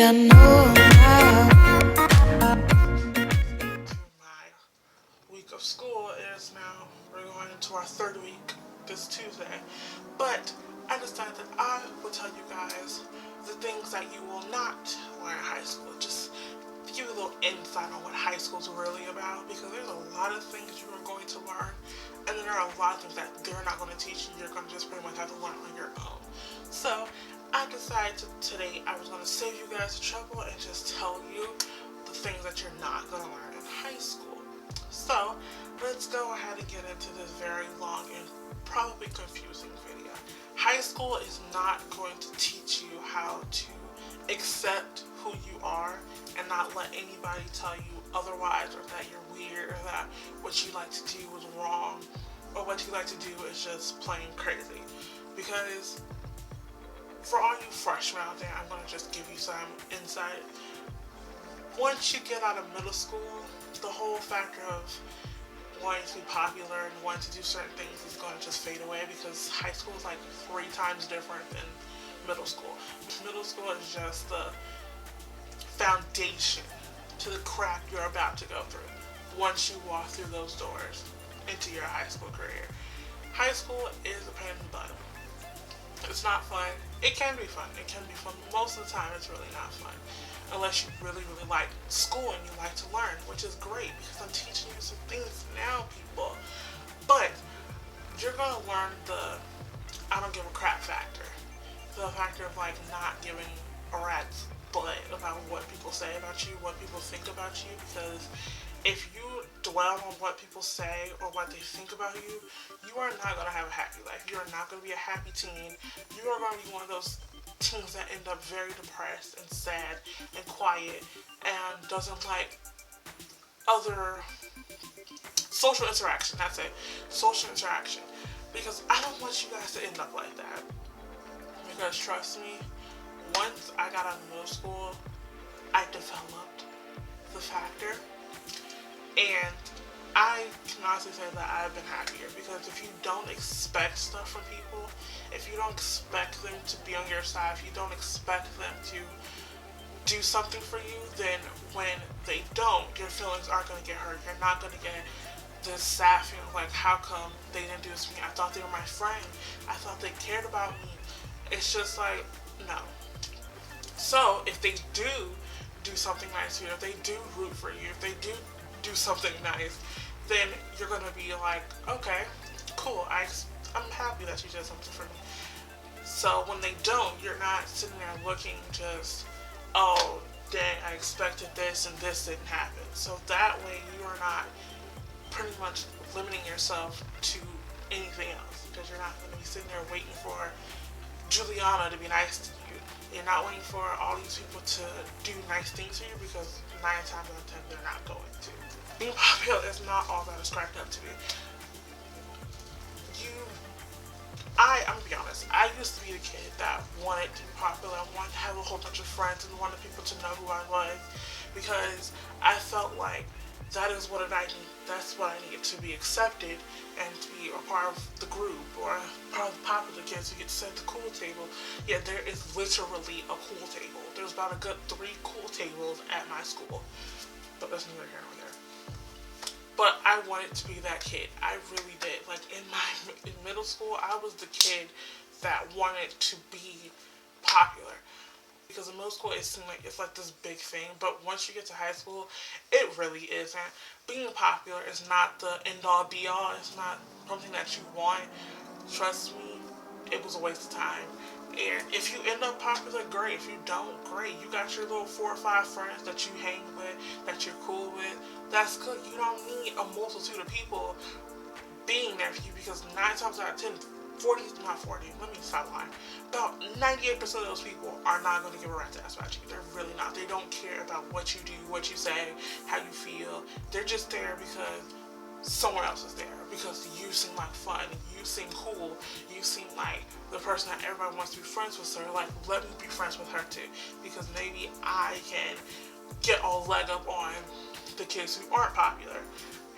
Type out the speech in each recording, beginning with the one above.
I know now. My week of school is now, we're going into our third week this Tuesday, but I decided that I will tell you guys the things that you will not learn in high school, just to give you a little insight on what high school is really about, because there's a lot of things you are going to learn, and then there are a lot of things that they're not going to teach you, you're going to just pretty much have to learn on your own. So I decided today I was going to save you guys the trouble and just tell you the things that you're not going to learn in high school. So let's go ahead and get into this very long and probably confusing video. High school is not going to teach you how to accept who you are and not let anybody tell you otherwise, or that you're weird, or that what you like to do is wrong, or what you like to do is just plain crazy. Because for all you freshmen out there, I'm going to just give you some insight. Once you get out of middle school, the whole factor of wanting to be popular and wanting to do certain things is going to just fade away, because high school is like 3 times different than middle school. Middle school is just the foundation to the crap you're about to go through once you walk through those doors into your high school career. High school is a pain in the butt. It's not fun. It can be fun. It can be fun. Most of the time, it's really not fun. Unless you really, really like school and you like to learn, which is great, because I'm teaching you some things now, people. But you're going to learn the I don't give a crap factor. The factor of like not giving a rat's butt about what people say about you, what people think about you, because if you dwell on what people say or what they think about you, you are not going to have a happy life. You are not going to be a happy teen. You are going to be one of those teens that end up very depressed and sad and quiet and doesn't like other social interaction. That's it. Social interaction. Because I don't want you guys to end up like that. Because trust me, once I got out of middle school, I developed the factor. And I can honestly say that I've been happier, because if you don't expect stuff from people, if you don't expect them to be on your side, if you don't expect them to do something for you, then when they don't, your feelings are going to get hurt. You're not going to get this sad feeling like, how come they didn't do this to me? I thought they were my friend. I thought they cared about me. It's just like, no. So if they do something nice to you, if they do root for you, if they do something nice, then you're going to be like, okay, cool, I'm happy that you did something for me. So when they don't, you're not sitting there looking just, oh, dang, I expected this and this didn't happen. So that way you are not pretty much limiting yourself to anything else, because you're not going to be sitting there waiting for Juliana to be nice to you. You're not waiting for all these people to do nice things to you, because 9 times out of 10 they're not going to. Being popular is not all that it's cracked up to be. I'm gonna be honest, I used to be the kid that wanted to be popular, wanted to have a whole bunch of friends, and wanted people to know who I was, because I felt like that is what I need. That's what I needed to be accepted and to be a part of the group, or part of the popular kids who get to sit at the cool table. Yeah, there is literally a cool table. There's about a good 3 cool tables at my school, but that's neither here nor there. But I wanted to be that kid. I really did. Like in middle school, I was the kid that wanted to be popular. Because in middle school, it seemed like it's like this big thing. But once you get to high school, it really isn't. Being popular is not the end-all, be-all. It's not something that you want. Trust me, it was a waste of time. And if you end up popular, great. If you don't, great. You got your little 4 or 5 friends that you hang with, that you're cool with. That's good. You don't need a multitude of people being there for you, because 9 times out of 10, 40, not 40, let me stop lying. About 98% of those people are not going to give a rat's ass about you. They're really not. They don't care about what you do, what you say, how you feel. They're just there because someone else is there, because you seem like fun, you seem cool, you seem like the person that everybody wants to be friends with, so they're like, let me be friends with her too, because maybe I can get a leg up on the kids who aren't popular.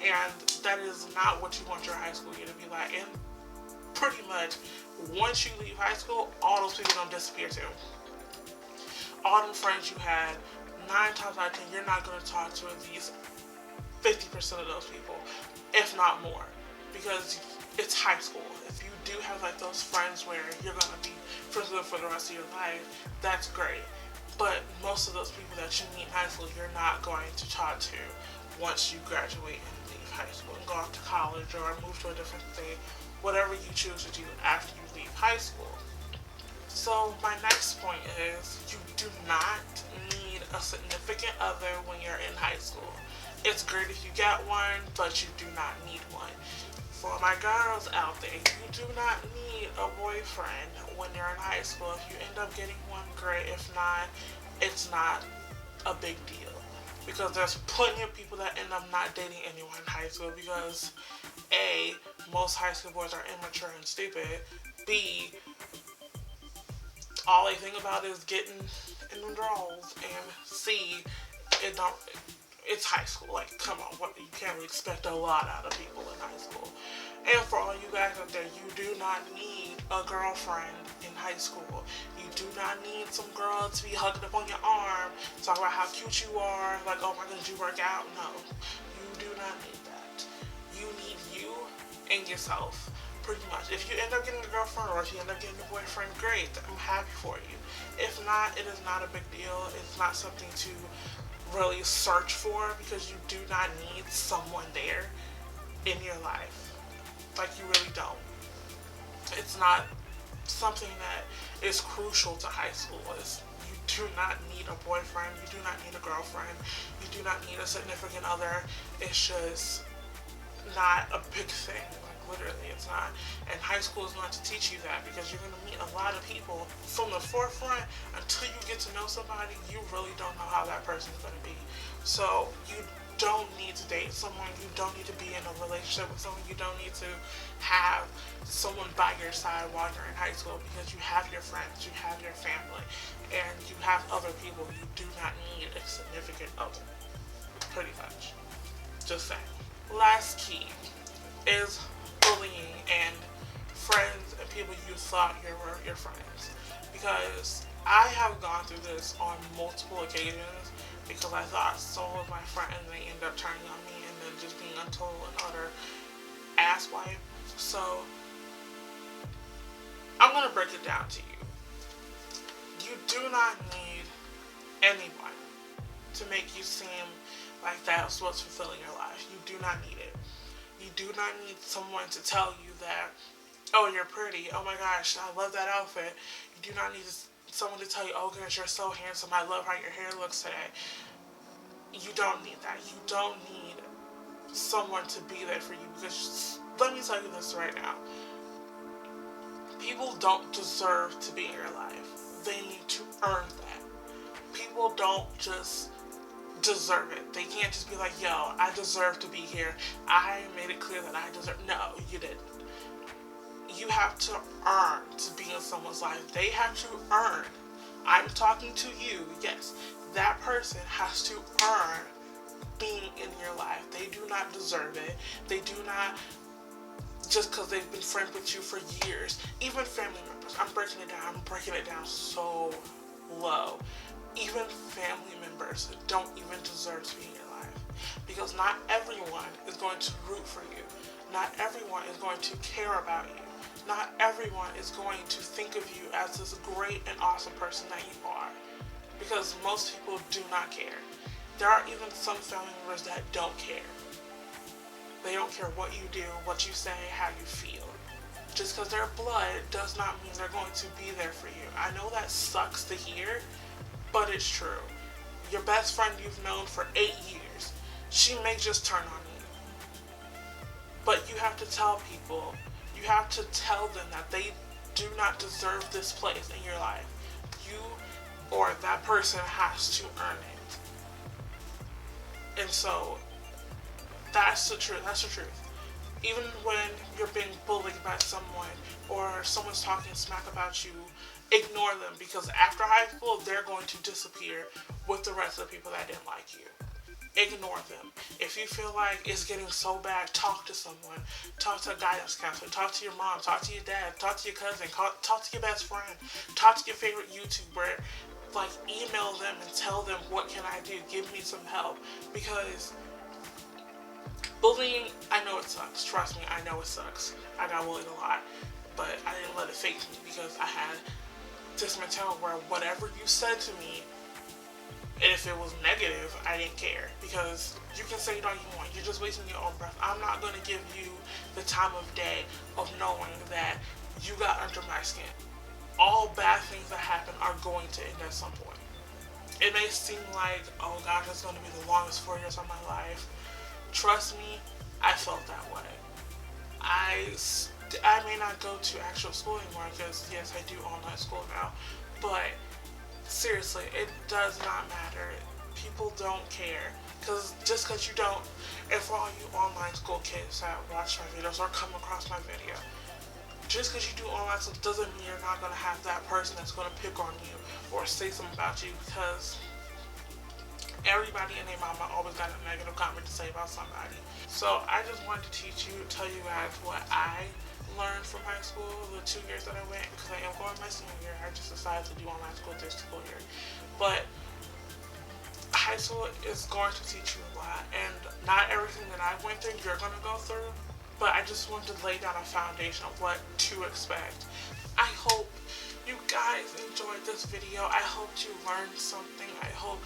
And that is not what you want your high school year to be like. And pretty much once you leave high school, all those people don't disappear too. all them friends you had, 9 times out of 10, you're not going to talk to at least 50% of those people, if not more, because it's high school. If you do have like those friends where you're going to be friends with them for the rest of your life, that's great. But most of those people that you meet in high school, you're not going to talk to once you graduate and leave high school and go off to college or move to a different state, whatever you choose to do after you leave high school. So my next point is you do not need a significant other when you're in high school. It's great if you get one, but you do not need one. For my girls out there, you do not need a boyfriend when you're in high school. If you end up getting one, great. If not, it's not a big deal. Because there's plenty of people that end up not dating anyone in high school because A, most high school boys are immature and stupid. B, all they think about is getting in the draws. And C, it's high school. Like, come on, you can't really expect a lot out of people in high school. And for all you guys out there, you do not need a girlfriend in high school. You do not need some girl to be hugging up on your arm, talk about how cute you are, like, oh my goodness, you work out. No, you do not need that. You need you and yourself, pretty much. If you end up getting a girlfriend or if you end up getting a boyfriend, great. I'm happy for you. If not, it is not a big deal. It's not something to really search for because you do not need someone there in your life. Like, you really don't. It's not something that is crucial to high school. You do not need a boyfriend. You do not need a girlfriend. You do not need a significant other. It's just not a big thing. Like, literally, it's not. And high school is going to teach you that because you're going to meet a lot of people from the forefront. Until you get to know somebody, you really don't know how that person's going to be. So you don't need to date someone. You don't need to be in a relationship with someone. You don't need to have someone by your side while you're in high school because you have your friends, you have your family, and you have other people. You do not need a significant other. Pretty much. Just saying. Last key is bullying and friends and people you thought were your friends. Because I have gone through this on multiple occasions because I thought so was my friend and they ended up turning on me and then just being untold and utter asswipe. So I'm going to break it down to you. You do not need anyone to make you seem like that's what's fulfilling your life. You do not need it. You do not need someone to tell you that, oh, you're pretty. Oh my gosh, I love that outfit. You do not need someone to tell you, oh goodness, you're so handsome. I love how your hair looks today. You don't need that. You don't need someone to be there for you because let me tell you this right now. People don't deserve to be in your life. They need to earn that. People don't just deserve it. They can't just be like, yo, I deserve to be here. I made it clear that I deserve. No, you didn't. You have to earn to be in someone's life. They have to earn. I'm talking to you. Yes, that person has to earn being in your life. They do not deserve it. They do not just because they've been friends with you for years. Even family members. I'm breaking it down so low. Even family members don't even deserve to be in your life. Because not everyone is going to root for you. Not everyone is going to care about you. Not everyone is going to think of you as this great and awesome person that you are. Because most people do not care. There are even some family members that don't care. They don't care what you do, what you say, how you feel. Just because they're blood does not mean they're going to be there for you. I know that sucks to hear, but it's true. Your best friend you've known for 8 years, she may just turn on you. But you have to tell people, you have to tell them that they do not deserve this place in your life. You or that person has to earn it. And so, that's the truth. That's the truth. Even when you're being bullied by someone or someone's talking smack about you, ignore them because after high school, they're going to disappear with the rest of the people that didn't like you. Ignore them. If you feel like it's getting so bad, talk to someone. Talk to a guidance counselor. Talk to your mom. Talk to your dad. Talk to your cousin. Talk to your best friend. Talk to your favorite YouTuber. like email them and tell them, what can I do? Give me some help. Because bullying, I know it sucks. Trust me, I know it sucks. I got bullied a lot, but I didn't let it phase me because I had this mentality where whatever you said to me, and if it was negative, I didn't care. Because you can say it all you want. You're just wasting your own breath. I'm not going to give you the time of day of knowing that you got under my skin. All bad things that happen are going to end at some point. It may seem like, oh gosh, it's going to be the longest 4 years of my life. Trust me, I felt that way. I may not go to actual school anymore because, yes, I do online school now. But seriously, it does not matter. People don't care. Just because you don't, and for all you online school kids that watch my videos or come across my video, just because you do online stuff doesn't mean you're not going to have that person that's going to pick on you or say something about you, because everybody and their mama always got a negative comment to say about somebody. So I just wanted to tell you guys what I learned from high school, the 2 years that I went, because I am going my senior year. I just decided to do online school this school year. But high school is going to teach you a lot, and not everything that I went through you're going to go through. But I just wanted to lay down a foundation of what to expect. I hope you guys enjoyed this video. I hope you learned something. I hope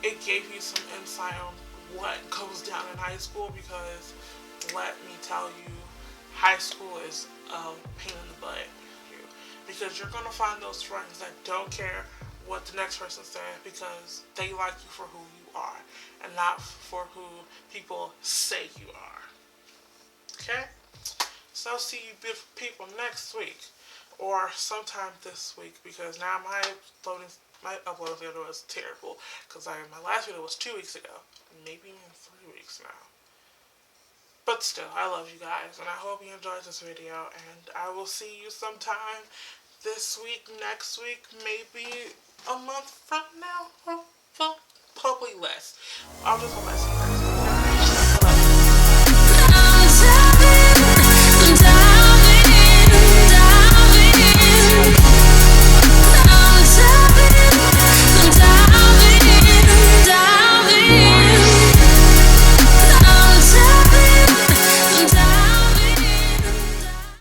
it gave you some insight on what goes down in high school, because let me tell you, high school is a pain in the butt. Because you're going to find those friends that don't care what the next person says, because they like you for who you are and not for who people say you are. Okay? So I'll see you beautiful people next week, or sometime this week, because now my upload schedule is terrible, because my last video was 2 weeks ago, maybe even 3 weeks now. But still, I love you guys, and I hope you enjoyed this video, and I will see you sometime this week, next week, maybe a month from now, well, probably less. I'll just hope I see you guys.